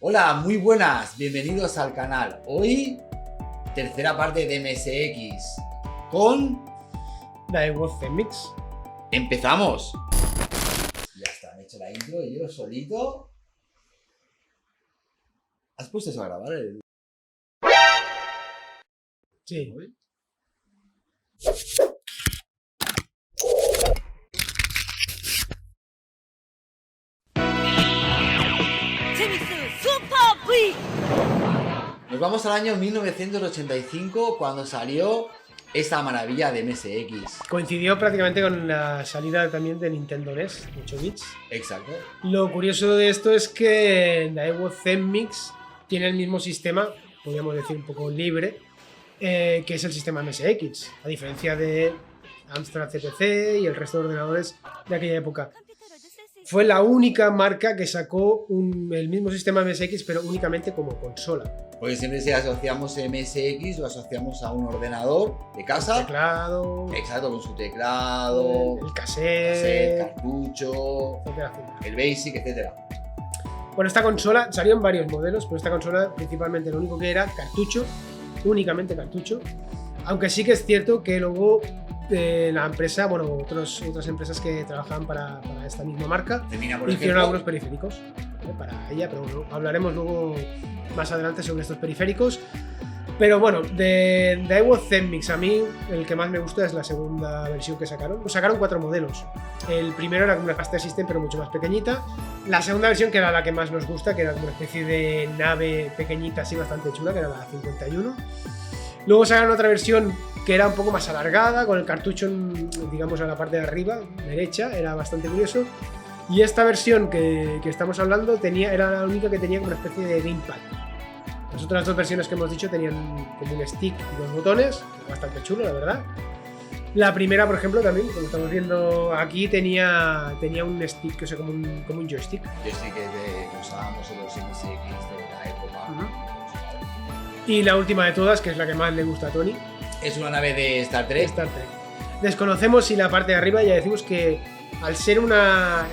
Hola, muy buenas, bienvenidos al canal. Hoy, tercera parte de MSX con... Daewoo Z-Mix. ¡Empezamos! Ya está, me he hecho la intro y yo solito... ¿Has puesto eso a grabar? Sí. Nos vamos al año 1985 cuando salió esta maravilla de MSX. Coincidió prácticamente con la salida también de Nintendo NES, 8 bits. Exacto. Lo curioso de esto es que Daewoo Z-Mix tiene el mismo sistema, podríamos decir un poco libre, que es el sistema MSX, a diferencia de Amstrad CPC y el resto de ordenadores de aquella época. Fue la única marca que sacó el mismo sistema MSX, pero únicamente como consola. Porque siempre si asociamos MSX, lo asociamos a un ordenador de casa. Teclado. Exacto, con su teclado. El cassette. Cartucho. Etcétera, etcétera. El Basic, etcétera. Bueno, esta consola salió en varios modelos, pero esta consola principalmente lo único que era cartucho, únicamente cartucho. Aunque sí que es cierto que luego la empresa, bueno, otras empresas que trabajaban para esta misma marca hicieron algunos periféricos, ¿vale? Para ella, pero bueno, hablaremos luego más adelante sobre estos periféricos. Pero bueno, de Daewoo Z-Mix a mí el que más me gusta es la segunda versión que sacaron. Sacaron 4 modelos. El primero era como una Master System pero mucho más pequeñita. La segunda versión, que era la que más nos gusta, que era como una especie de nave pequeñita así bastante chula, que era la 51. Luego sacaron otra versión que era un poco más alargada, con el cartucho, digamos, a la parte de arriba, derecha, era bastante curioso. Y esta versión que estamos hablando era la única que tenía como una especie de gamepad. Las otras dos versiones que hemos dicho tenían como un stick y 2 botones, bastante chulo, la verdad. La primera, por ejemplo, también, como estamos viendo aquí, tenía un stick, o sea, como un joystick. Joystick que usábamos en los MSX de la época. Y la última de todas, que es la que más le gusta a Tony. Es una nave de Star Trek. Desconocemos si la parte de arriba, ya decimos que al ser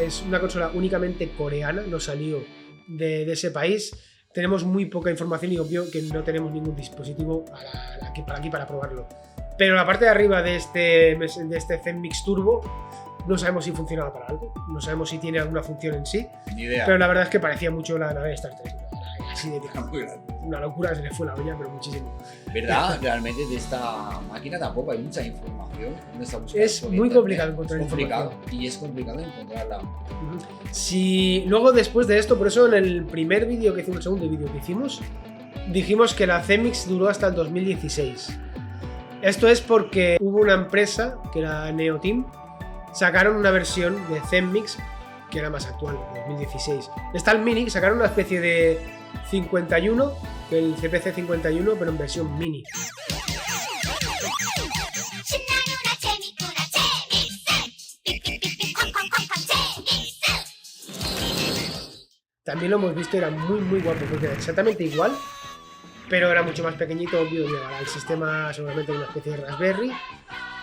es una consola únicamente coreana, no salió de ese país, tenemos muy poca información y obvio que no tenemos ningún dispositivo para probarlo. Pero la parte de arriba de este Z-Mix Turbo no sabemos si funcionaba para algo, no sabemos si tiene alguna función en sí. Ni idea. Pero la verdad es que parecía mucho la nave de Star Trek. Así de muy grande. Una locura, se le fue la olla, pero muchísimo. ¿Verdad? Realmente de esta máquina tampoco hay mucha información. Es muy complicado encontrar información. Y es complicado encontrarla. Si luego después de esto, por eso en el primer vídeo que hicimos, el segundo vídeo que hicimos, dijimos que la Z-Mix duró hasta el 2016. Esto es porque hubo una empresa, que era Neoteam, sacaron una versión de Z-Mix que era más actual, 2016. Está el Mini, sacaron una especie de 51, el CPC 51, pero en versión mini. También lo hemos visto, era muy guapo, porque era exactamente igual, pero era mucho más pequeñito, obvio, llevará el sistema seguramente una especie de Raspberry,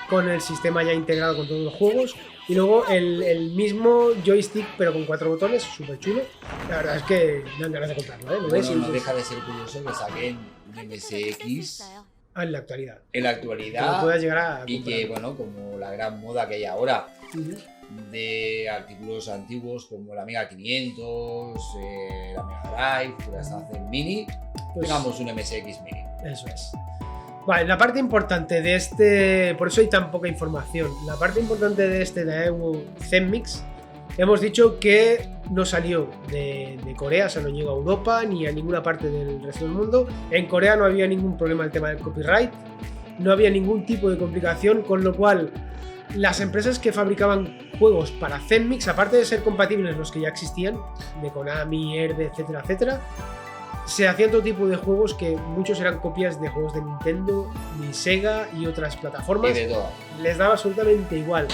con el sistema ya integrado con todos los juegos, y luego el mismo joystick pero con 4 botones, súper chulo. La verdad es que dan ganas de comprarlo, ¿eh? No deja de ser curioso que saquen un MSX en la actualidad. En la actualidad. Que puedas llegar a y que, bueno, como la gran moda que hay ahora de artículos antiguos como la Amiga 500, la Mega Drive, que las hacen mini, pues tengamos un MSX mini. Eso es. Vale, la parte importante de este, por eso hay tan poca información, la parte importante de este Daewoo Z-Mix, hemos dicho que no salió de Corea, o sea, no llegó a Europa ni a ninguna parte del resto del mundo. En Corea no había ningún problema el tema del copyright, no había ningún tipo de complicación, con lo cual las empresas que fabricaban juegos para Z-Mix, aparte de ser compatibles los que ya existían, de Konami, Herbe, etcétera, etcétera, se hacían todo tipo de juegos que muchos eran copias de juegos de Nintendo, ni Sega y otras plataformas. Y de todo. Les daba absolutamente igual.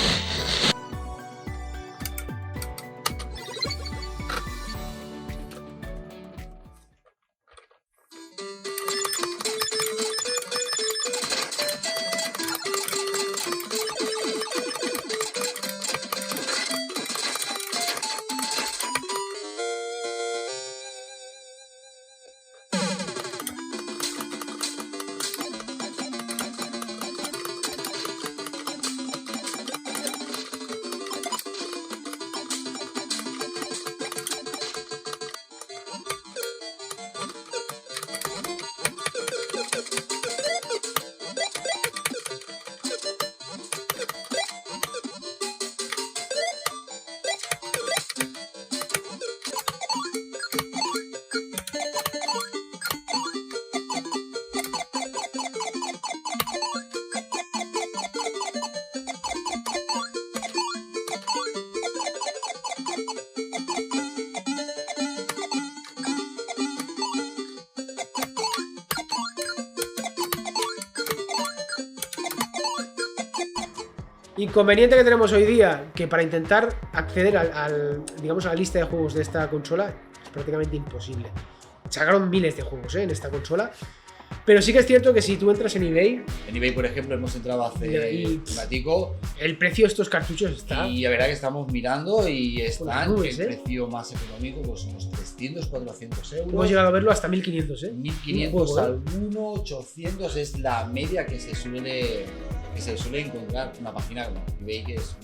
Inconveniente que tenemos hoy día, que para intentar acceder digamos, a la lista de juegos de esta consola es prácticamente imposible. Sacaron miles de juegos en esta consola, pero sí que es cierto que si tú entras en eBay... En eBay, por ejemplo, hemos entrado hace un ratico. El precio de estos cartuchos está... Y la verdad que estamos mirando y están nubes, el precio más económico, pues unos 300, 400 euros. Hemos llegado a verlo hasta 1500, 1500, algunos 800 es la media que se suele encontrar una página como eBay, que es...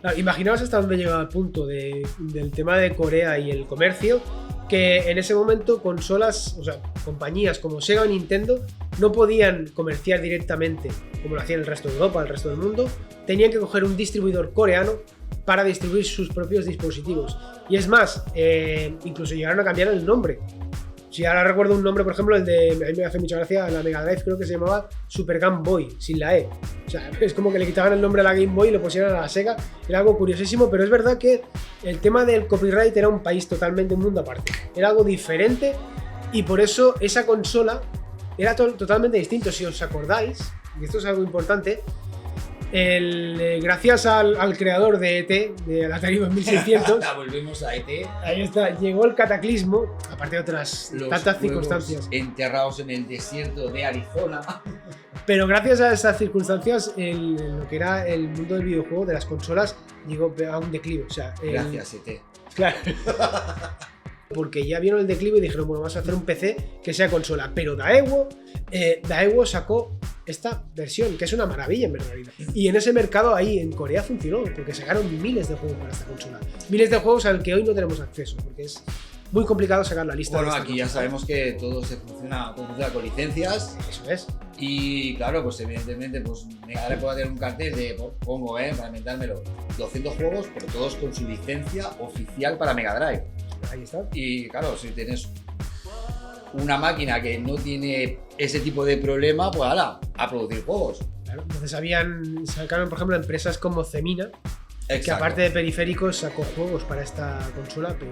Claro, imaginaos hasta dónde llega el punto del tema de Corea y el comercio, que en ese momento consolas, o sea, compañías como Sega o Nintendo no podían comerciar directamente como lo hacían el resto de Europa, el resto del mundo, tenían que coger un distribuidor coreano para distribuir sus propios dispositivos. Y es más, incluso llegaron a cambiar el nombre. Si ahora recuerdo un nombre, por ejemplo, el de, a mí me hace mucha gracia, la Mega Drive creo que se llamaba Super Game Boy, sin la E. O sea, es como que le quitaban el nombre a la Game Boy y lo pusieron a la Sega. Era algo curiosísimo, pero es verdad que el tema del copyright era un país totalmente, un mundo aparte. Era algo diferente y por eso esa consola era totalmente distinto. Si os acordáis, y esto es algo importante, gracias al creador de ET, de Atari 2600, volvemos a ET. Ahí está, llegó el cataclismo, aparte de otras tantas circunstancias. Enterrados en el desierto de Arizona. Pero gracias a esas circunstancias, lo que era el mundo del videojuego, de las consolas, llegó a un declive. O sea, gracias, ET. Claro. Porque ya vieron el declive y dijeron, bueno, vamos a hacer un PC que sea consola. Pero Daewoo sacó esta versión, que es una maravilla en realidad. Y en ese mercado ahí, en Corea, funcionó, porque sacaron miles de juegos para esta consola. Miles de juegos al que hoy no tenemos acceso, porque es muy complicado sacar la lista. Bueno, aquí ya sabemos que todo funciona con licencias. Eso es. Y claro, pues evidentemente, pues ahora puedo tener un cartel de, pongo, para inventármelo, 200 juegos, pero todos con su licencia oficial para Mega Drive. Ahí está. Y claro, si tienes una máquina que no tiene ese tipo de problema, pues hala, a producir juegos. Claro, entonces sacaron, por ejemplo, empresas como Cemina, Exacto. Que aparte de periféricos sacó juegos para esta consola, pero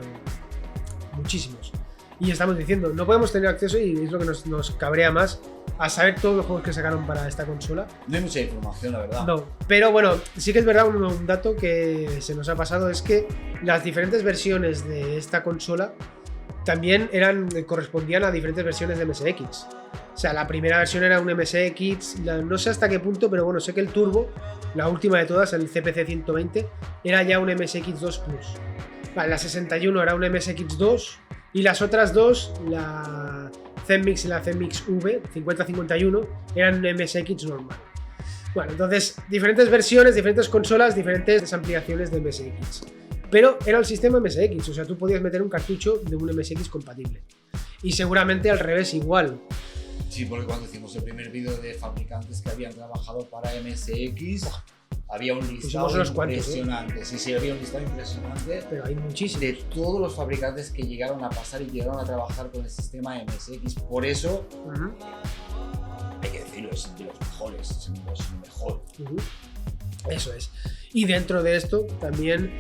muchísimos. Y estamos diciendo, no podemos tener acceso, y es lo que nos cabrea más, a saber todos los juegos que sacaron para esta consola. No hay mucha información, la verdad. No, pero bueno, sí que es verdad, un dato que se nos ha pasado es que las diferentes versiones de esta consola también correspondían a diferentes versiones de MSX. O sea, la primera versión era un MSX, no sé hasta qué punto, pero bueno, sé que el Turbo, la última de todas, el CPC 120, era ya un MSX2 Plus. Vale, la 61 era un MSX2 y las otras dos, la Zenmix y la Zenmix V 5051, eran un MSX normal. Bueno, entonces, diferentes versiones, diferentes consolas, diferentes ampliaciones de MSX. Pero era el sistema MSX, o sea, tú podías meter un cartucho de un MSX compatible. Y seguramente al revés igual. Sí, porque cuando hicimos el primer vídeo de fabricantes que habían trabajado para MSX, había un listado impresionante. Sí, había un listado impresionante. Pero hay muchísimos. De todos los fabricantes que llegaron a pasar y llegaron a trabajar con el sistema MSX. Por eso, hay que decirlo, es de los mejores, es el mejor. Eso es. Y dentro de esto también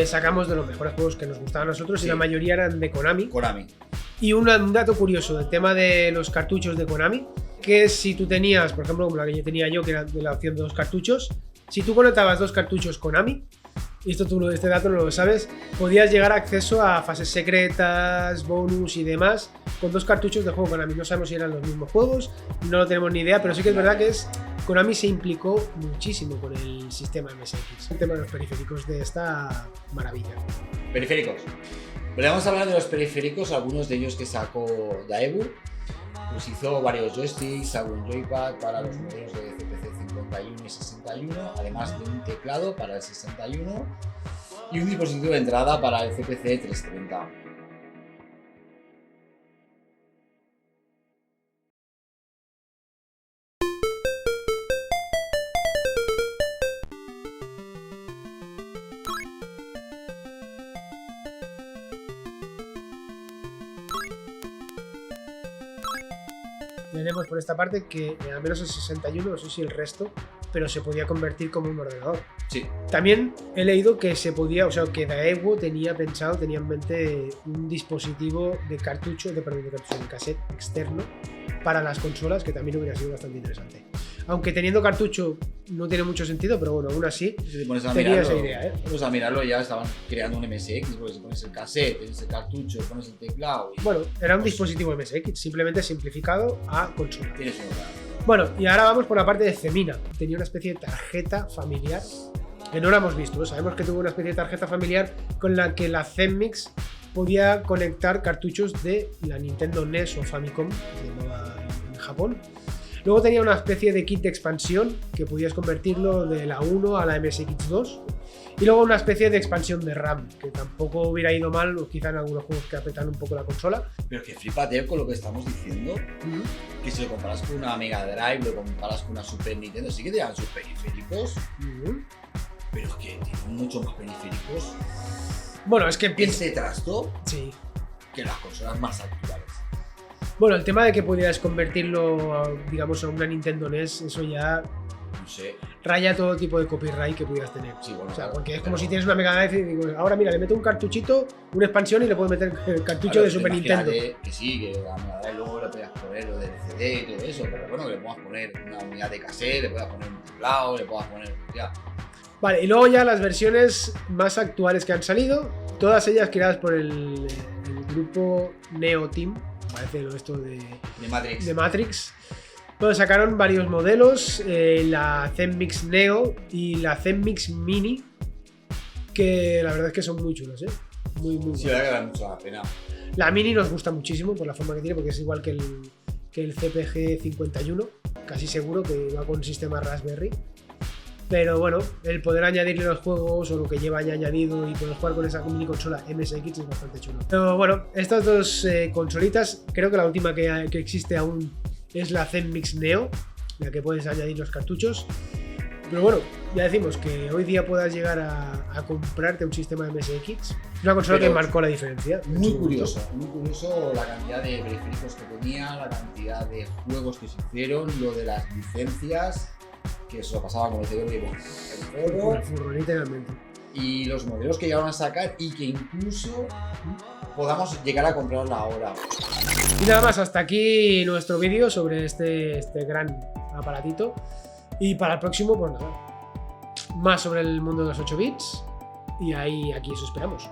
sacamos de los mejores juegos que nos gustaban a nosotros, y la mayoría eran de Konami. Y un dato curioso del tema de los cartuchos de Konami, que si tú tenías, por ejemplo, como la que tenía yo, que era de la opción de 2 cartuchos, si tú conectabas 2 cartuchos Konami, y este dato no lo sabes, podías llegar a acceso a fases secretas, bonus y demás con 2 cartuchos de juego Konami. No sabemos si eran los mismos juegos, no lo tenemos ni idea, pero sí que es verdad que Konami se implicó muchísimo con el sistema MSX, el tema de los periféricos de esta maravilla. Periféricos. Podríamos hablar de los periféricos, algunos de ellos que sacó Daewoo. Pues hizo varios joysticks, algún joypad para los modelos de CPC 51 y 61, además de un teclado para el 61 y un dispositivo de entrada para el CPC 330. Tenemos por esta parte que al menos el 61, no sé si el resto, pero se podía convertir como un ordenador. Sí. También he leído que se podía, o sea, que Daewoo tenía en mente un dispositivo de cartucho, de cassette externo para las consolas, que también hubiera sido bastante interesante. Aunque teniendo cartucho no tiene mucho sentido, pero bueno, aún así Si te pones a tenía mirarlo, esa idea, ¿eh? pues a mirarlo ya estaban creando un MSX, porque si pones el cassette, tienes el cartucho, pones el teclado y Bueno, era un pues, dispositivo MSX, simplemente simplificado a consola. tienes un ordenador. Bueno, y ahora vamos por la parte de Femina. Tenía una especie de tarjeta familiar que no la hemos visto. Sabemos que tuvo una especie de tarjeta familiar con la que la Zenmix podía conectar cartuchos de la Nintendo NES o Famicom, que se llamaba en Japón. Luego tenía una especie de kit de expansión que podías convertirlo de la 1 a la MSX2. Y luego una especie de expansión de RAM, que tampoco hubiera ido mal, o quizá en algunos juegos que apretan un poco la consola. Pero que flipate con lo que estamos diciendo, que si lo comparas con una Mega Drive, lo comparas con una Super Nintendo, sí que te dan sus periféricos, pero es que tienen mucho más periféricos Bueno, es que piensa... ese trasto Sí. que las consolas más actuales. Bueno, el tema de que pudieras convertirlo, digamos, a una Nintendo NES, eso ya No sé. raya todo tipo de copyright que pudieras tener. Sí, bueno, O sea, claro, porque es pero- como si tienes una Mega Drive y digo, ahora mira, le meto un cartuchito, una expansión y le puedo meter el cartucho Claro, de Super Nintendo. imagínate que sí, que la Mega Drive luego le podías poner lo del CD y todo eso, pero bueno, que le puedas poner una unidad de cassette, le puedas poner un teclado, le puedas poner. Ya. Vale, y luego ya las versiones más actuales que han salido, todas ellas creadas por el grupo Neo Team, parece esto De Matrix. de Matrix. Bueno, sacaron varios modelos, la Zenmix Neo y la Zenmix Mini, que la verdad es que son muy chulos, ¿eh? Muy, muy Sí, buenos. la verdad que vale mucho la pena. La Mini nos gusta muchísimo por la forma que tiene, porque es igual que el CPG 51, casi seguro que va con sistema Raspberry. Pero bueno, el poder añadirle los juegos o lo que lleva ya añadido y poder jugar con esa mini consola MSX es bastante chulo. Pero bueno, estas dos consolitas, creo que la última que existe aún es la Zenmix Neo, la que puedes añadir los cartuchos. Pero bueno, ya decimos que hoy día puedas llegar a comprarte un sistema MSX. Es una consola Pero que marcó la diferencia. en Muy su momento. curioso la cantidad de periféricos que tenía, la cantidad de juegos que se hicieron, lo de las licencias, que eso lo pasaba como dice Jordi, el Por juego, el furro, literalmente. y los modelos que llegaron a sacar y que incluso podamos llegar a comprarla ahora. Y nada más, hasta aquí nuestro vídeo sobre este gran aparatito. Y para el próximo, pues nada, más sobre el mundo de los 8 bits. Y aquí eso esperamos.